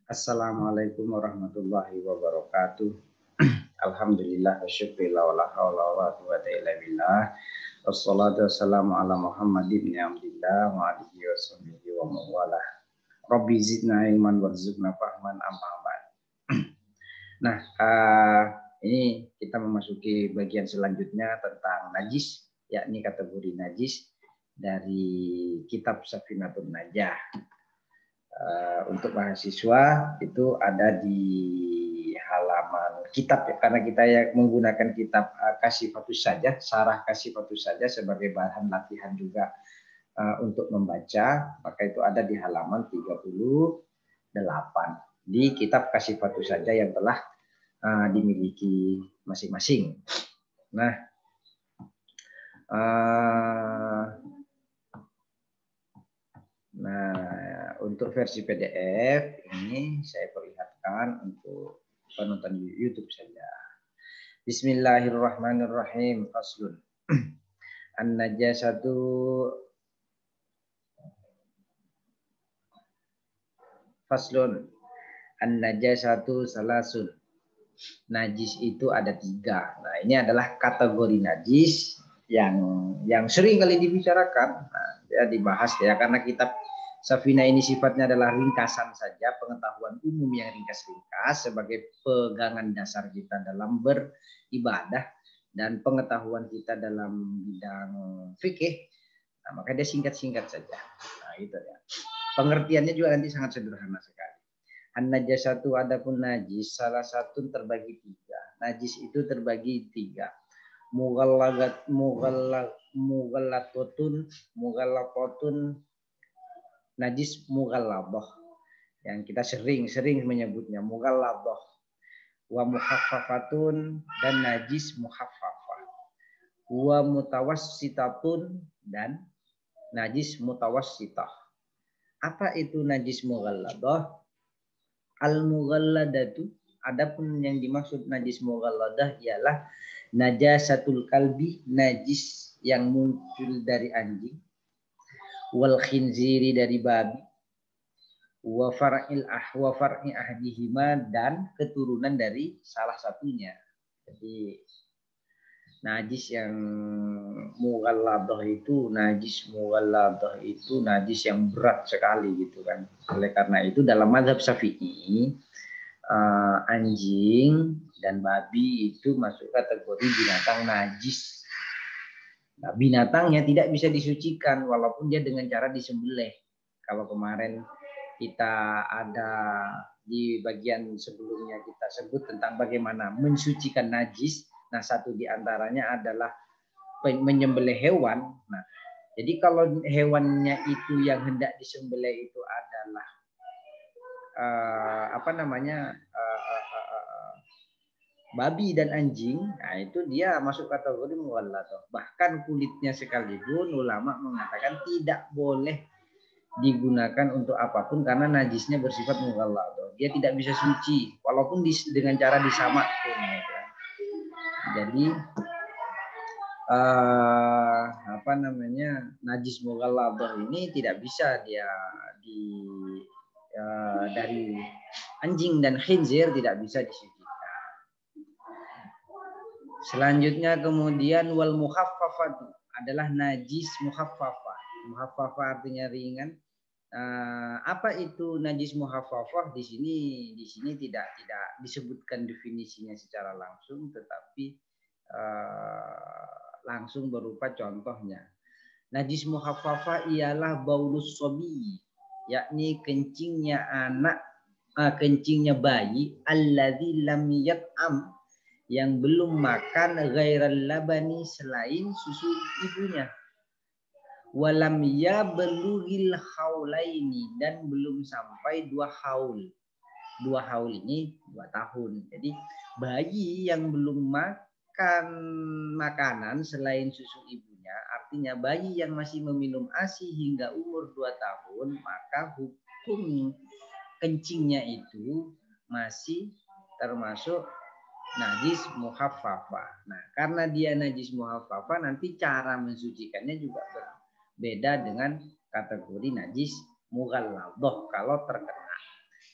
Assalamualaikum warahmatullahi wabarakatuh. Alhamdulillah wa syukurillah wa la hawla wa la quwwata illa billah. Wassalatu wassalamu ala Muhammad ibn Abdillah wa alihi wa sahbihi wa mawalah. Rabbi zidna ilman warzuqna fahman amma ba'd. Nah, ini kita memasuki bagian selanjutnya tentang najis, yakni kategori najis dari kitab Safinatun Najah. Untuk mahasiswa itu ada di halaman kitab ya, karena kita ya menggunakan kitab Kasifatus Sajah, Syarah Kasifatus Sajah sebagai bahan latihan juga untuk membaca, maka itu ada di halaman 38 di kitab Kasifatus Sajah yang telah dimiliki masing-masing. Nah, untuk versi PDF ini saya perlihatkan untuk penonton YouTube saja. Bismillahirrahmanirrahim. Faslun. An-najasatu Faslun. An-najasatu salasun. Najis itu ada 3. Nah, ini adalah kategori najis yang sering kali dibicarakan. Nah, ya dibahas ya, karena kitab Safina ini sifatnya adalah ringkasan saja, pengetahuan umum yang ringkas-ringkas sebagai pegangan dasar kita dalam beribadah dan pengetahuan kita dalam bidang fikih. Nah, maka dia singkat-singkat saja. Nah, itu ya. Pengertiannya juga nanti sangat sederhana sekali. An-najasatu, adapun najis, salah satu terbagi 3. Najis itu terbagi 3. Mughallaqatun, najis mughalladzah, yang kita sering menyebutnya mughalladzah, wa mukhaffafatun, dan najis mukhaffafah, wa mutawassitatun, dan najis mutawassitah. Apa itu najis mughalladzah? Al-mughalladatu, adapun yang dimaksud najis mughalladah ialah najasatul kalbi, najis yang muncul dari anjing, wal khinziri, dari babi, wa far'i ahdihima, dan keturunan dari salah satunya. Jadi najis yang mughalladah itu najis yang berat sekali gitu kan. Oleh karena itu dalam mazhab Syafi'i anjing dan babi itu masuk kategori binatang najis. Nah, binatangnya tidak bisa disucikan walaupun dia dengan cara disembelih. Kalau kemarin kita ada di bagian sebelumnya kita sebut tentang bagaimana mensucikan najis. Nah, satu di antaranya adalah menyembelih hewan. Nah, jadi kalau hewannya itu yang hendak disembelih itu adalah babi dan anjing, nah itu dia masuk kategori mughalladah. Bahkan kulitnya sekalipun ulama mengatakan tidak boleh digunakan untuk apapun karena najisnya bersifat mughalladah. Dia tidak bisa suci walaupun dengan cara disamak pun. Ya. Jadi najis mughalladah ini tidak bisa dia dari anjing dan khinzir tidak bisa disucikan. Selanjutnya kemudian wal mukhaffafatu adalah najis mukhaffafah. Mukhaffafah artinya ringan. Apa itu najis mukhaffafah? Di sini tidak disebutkan definisinya secara langsung, tetapi langsung berupa contohnya. Najis mukhaffafah ialah baulus sobi, yakni kencingnya kencingnya bayi, alladzi lam yat'am, yang belum makan ghairal labani, selain susu ibunya, walam yablughil haulaini, dan belum sampai 2 haul. 2 haul ini 2 tahun. Jadi bayi yang belum makan makanan selain susu ibunya, artinya bayi yang masih meminum ASI hingga umur 2 tahun, maka hukum kencingnya itu masih termasuk najis muhaffafah. Nah, karena dia najis muhaffafah, nanti cara mensucikannya juga berbeda dengan kategori najis mughalladah kalau terkena.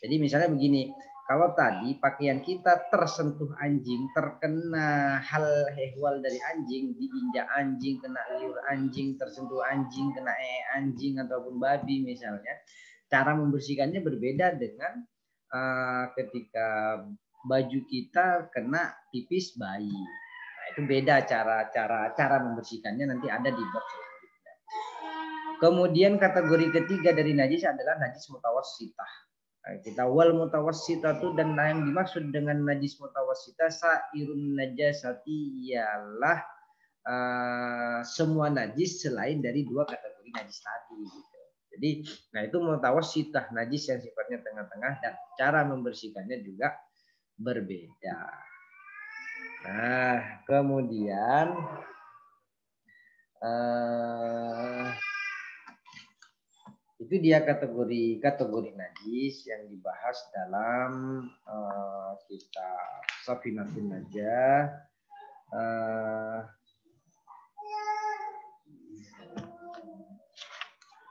Jadi misalnya begini, kalau tadi pakaian kita tersentuh anjing, terkena hal ehwal dari anjing, diinjak anjing, kena liur anjing, tersentuh anjing, kena anjing ataupun babi misalnya, cara membersihkannya berbeda dengan ketika baju kita kena pipis bayi. Nah, itu beda cara membersihkannya, nanti ada di bab selanjutnya. Kemudian kategori ketiga dari najis adalah najis mutawassitah. Kita wal mutawassitatu, dan yang dimaksud dengan najis mutawassitah sairun najasati ialah semua najis selain dari dua kategori najis tadi gitu. Jadi nah itu mutawassitah, najis yang sifatnya tengah-tengah dan cara membersihkannya juga berbeda. Nah, kemudian itu dia kategori najis yang dibahas dalam kitab Safinatun Najah.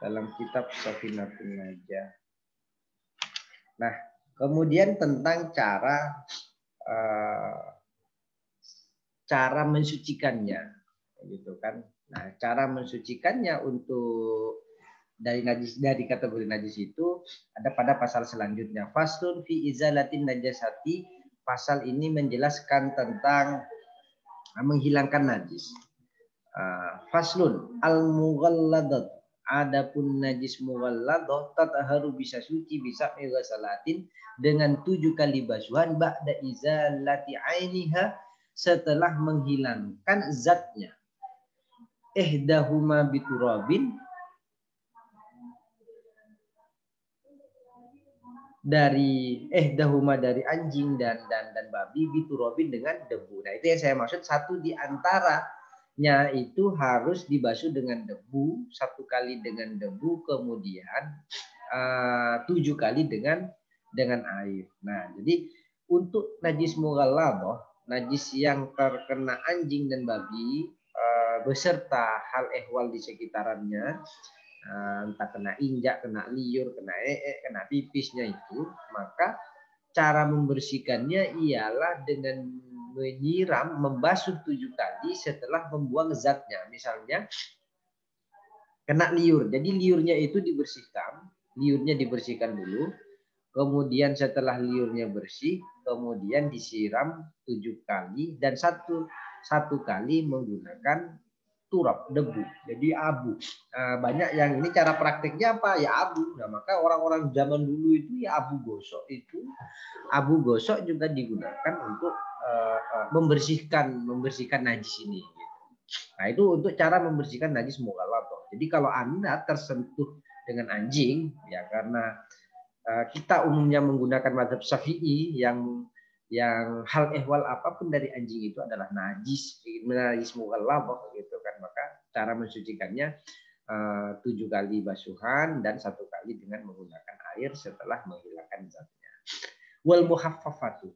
Dalam kitab Safinatun Najah. Nah, kemudian tentang cara mensucikannya, gitu kan? Nah, cara mensucikannya untuk dari kategori najis itu ada pada pasal selanjutnya. Faslun fi izalatin najasati. Pasal ini menjelaskan tentang menghilangkan najis. Faslun al-mughalladat. Adapun najis mughalladah tatharu bisa suci bisa salatin dengan 7 kali basuhan ba'da izalati ainiha, setelah menghilangkan zatnya. Ihdahuma biturabin, dari dahuma dari anjing dan babi, biturobin dengan debu. Nah, itu yang saya maksud, satu di antaranya itu harus dibasuh dengan debu, 1 kali dengan debu, kemudian 7 kali dengan air. Nah, jadi untuk najis mughalladah, najis yang terkena anjing dan babi beserta hal ehwal di sekitarannya, entah kena injak, kena liur, kena pipisnya itu, maka cara membersihkannya ialah dengan menyiram, membasuh 7 kali setelah membuang zatnya. Misalnya kena liur, jadi liurnya itu dibersihkan dulu, kemudian setelah liurnya bersih, kemudian disiram 7 kali dan satu kali menggunakan turab, debu, jadi abu. Banyak yang ini cara praktiknya apa ya, abu. Nah, maka orang-orang zaman dulu itu ya abu gosok juga digunakan untuk membersihkan najis ini. Nah, itu untuk cara membersihkan najis mughalladah. Jadi kalau Anda tersentuh dengan anjing, ya karena kita umumnya menggunakan mazhab Syafi'i yang hal ehwal apapun dari anjing itu adalah najis mughalladah gitu kan, maka cara mensucikannya 7 kali basuhan dan 1 kali dengan menggunakan air setelah menghilangkan zatnya. Wal muhaffafatu.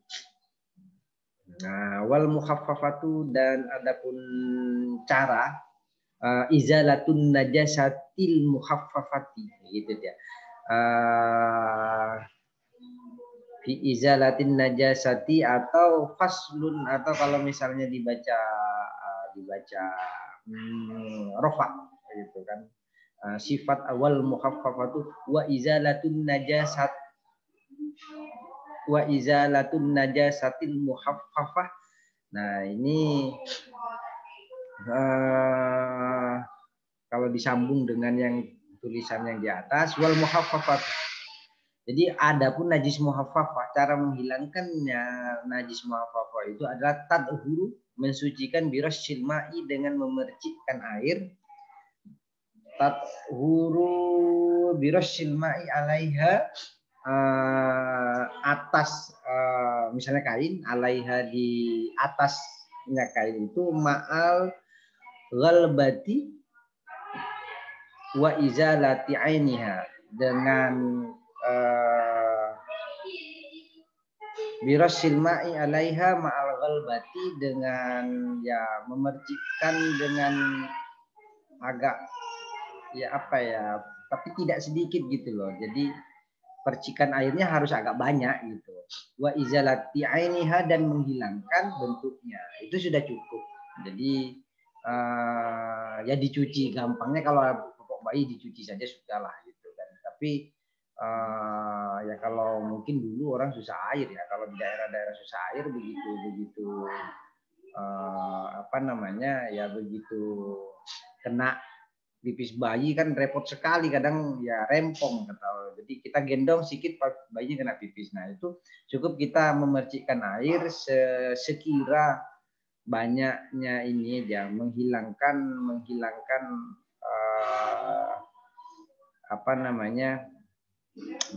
Nah, wal muhaffafatu, dan adapun cara izalatun najasatil muhaffafati, gitu ya. Fi izalatin najasati atau faslun, atau kalau misalnya dibaca rofa gitu kan, sifat awal mukhaffafatu wa izalatun najasatil muhaffafah. Nah, ini kalau disambung dengan yang tulisan yang di atas, wal muhaffafat. Jadi adapun najis muhaffafah, cara menghilangkannya najis muhaffafah itu adalah tadhuru, mensucikan birassil ma'i, dengan memercikkan air. Tadhuru birassil ma'i alaiha, atas misalnya kain, alaiha di atasnya kain itu, ma'al ghalbati wa izalati ainiha, dengan birassil ma'i alaiha ma'al ghalbati, dengan ya memercikkan dengan agak ya apa ya, tapi tidak sedikit gitu loh. Jadi percikan airnya harus agak banyak gitu. Wa izalati ainiha dan menghilangkan bentuknya. Itu sudah cukup. Jadi ya dicuci gampangnya kalau popok bayi dicuci saja sudahlah gitu kan. Tapi ya kalau mungkin dulu orang susah air ya. Kalau di daerah-daerah susah air begitu apa namanya ya begitu kena pipis bayi kan repot sekali, kadang ya rempong kata. Jadi kita gendong sedikit bayi kena pipis. Nah itu cukup kita memercikkan air sekira banyaknya ini aja, menghilangkan apa namanya,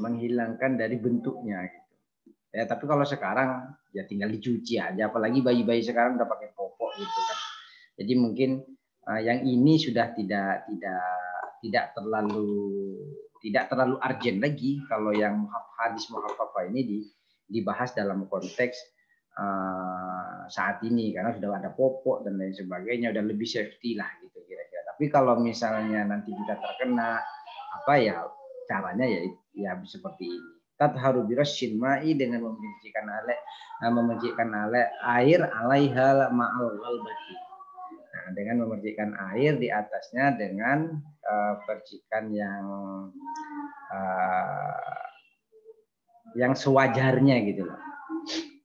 menghilangkan dari bentuknya gitu. Ya tapi kalau sekarang ya tinggal dicuci aja, apalagi bayi-bayi sekarang udah pakai popok gitu kan. Jadi mungkin yang ini sudah tidak terlalu urgent lagi. Kalau yang hadis muhaffafah ini dibahas dalam konteks saat ini karena sudah ada popok dan lain sebagainya, udah lebih safety lah gitu kira-kira. Tapi kalau misalnya nanti kita terkena apa ya caranya ya seperti ini. Tatharu birasyin ma'i dengan memercikkan air alaiha ma'al ghalbati. Nah, dengan memercikkan air di atasnya dengan percikan yang sewajarnya gitu loh,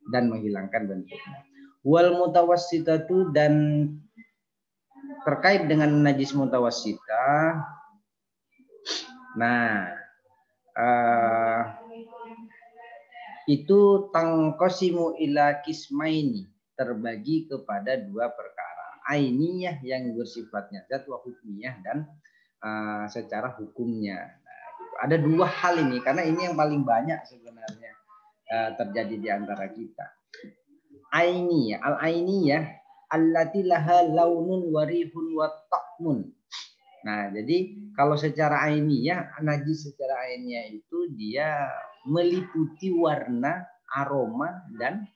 dan menghilangkan bentuknya. Wal mutawassitatu, dan terkait dengan najis mutawassitah. Nah, itu tangqasimu ila kismaini, terbagi kepada dua perkara. Ainiyah yang bersifatnya zat, wa hukmiyah, dan secara hukumnya. Nah, gitu. Ada dua hal ini karena ini yang paling banyak sebenarnya terjadi di antara kita. Ainiyah, al-ainiyah allati laha launun warihun wa ta'mun. Nah, jadi kalau secara ainiyah, najis secara ainiyah itu dia meliputi warna, aroma dan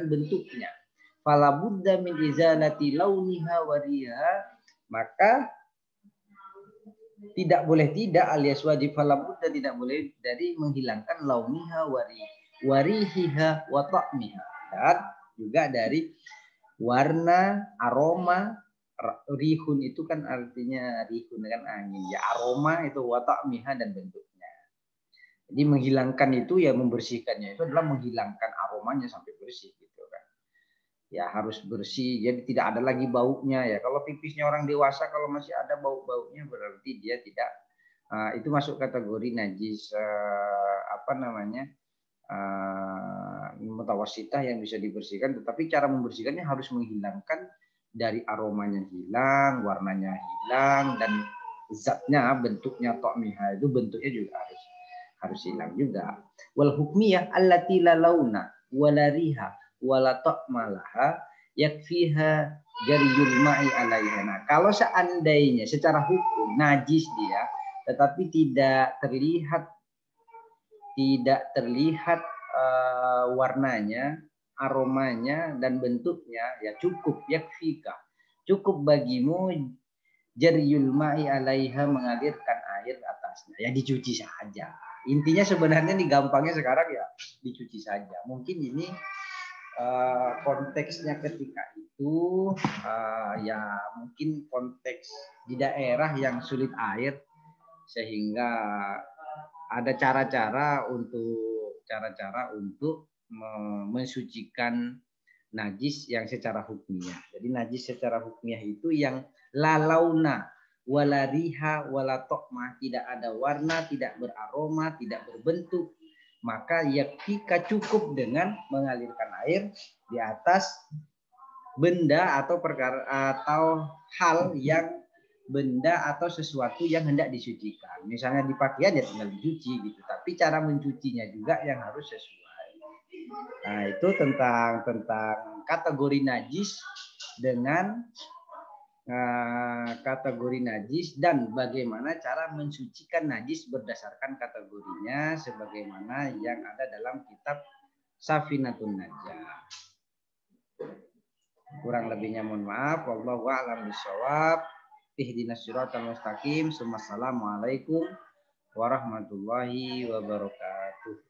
bentuknya. Fala budda min izalati launiha wariha, maka tidak boleh tidak alias wajib fala budda, tidak boleh dari menghilangkan launiha warihiha wa ta'miha, dan juga dari warna, aroma. Rihun itu kan artinya rihun kan angin ya, aroma itu wa ta'miha dan bentuknya. Jadi menghilangkan itu ya, membersihkannya itu adalah menghilangkan aromanya sampai bersih gitu kan. Ya harus bersih, jadi tidak ada lagi baunya ya. Kalau pipisnya orang dewasa kalau masih ada bau-baunya berarti dia tidak itu masuk kategori najis apa namanya? Mutawassitah yang bisa dibersihkan, tetapi cara membersihkannya harus menghilangkan dari aromanya hilang, warnanya hilang, dan zatnya, bentuknya, ta'miha itu bentuknya juga harus hilang juga. Wal hukmiyah allati la launa wala riha wala ta'ma laha yakfiha jariyul ma'i alaiha. Nah, kalau seandainya secara hukum najis dia tetapi tidak terlihat warnanya, aromanya dan bentuknya, ya cukup yakfika, cukup bagimu jariyul ma'i alaiha, mengalirkan air atasnya, ya dicuci saja. Intinya sebenarnya nih gampangnya sekarang ya dicuci saja. Mungkin ini konteksnya ketika itu ya mungkin konteks di daerah yang sulit air, sehingga ada cara-cara untuk mensucikan najis yang secara hukmiyah. Jadi najis secara hukmiyah itu yang la launa wala riha wala ta'ma, tidak ada warna, tidak beraroma, tidak berbentuk, maka yakfika, cukup dengan mengalirkan air di atas benda atau perkara atau hal yang benda atau sesuatu yang hendak disucikan. Misalnya di pakaian ya tinggal dicuci gitu, tapi cara mencucinya juga yang harus sesuai. Nah, itu tentang kategori najis dengan kategori najis dan bagaimana cara mensucikan najis berdasarkan kategorinya, sebagaimana yang ada dalam kitab Safinatun Najah. Kurang lebihnya mohon maaf. Wallahu a'lam bishawab. Ihdinas siratal mustaqim. Assalamualaikum warahmatullahi wabarakatuh.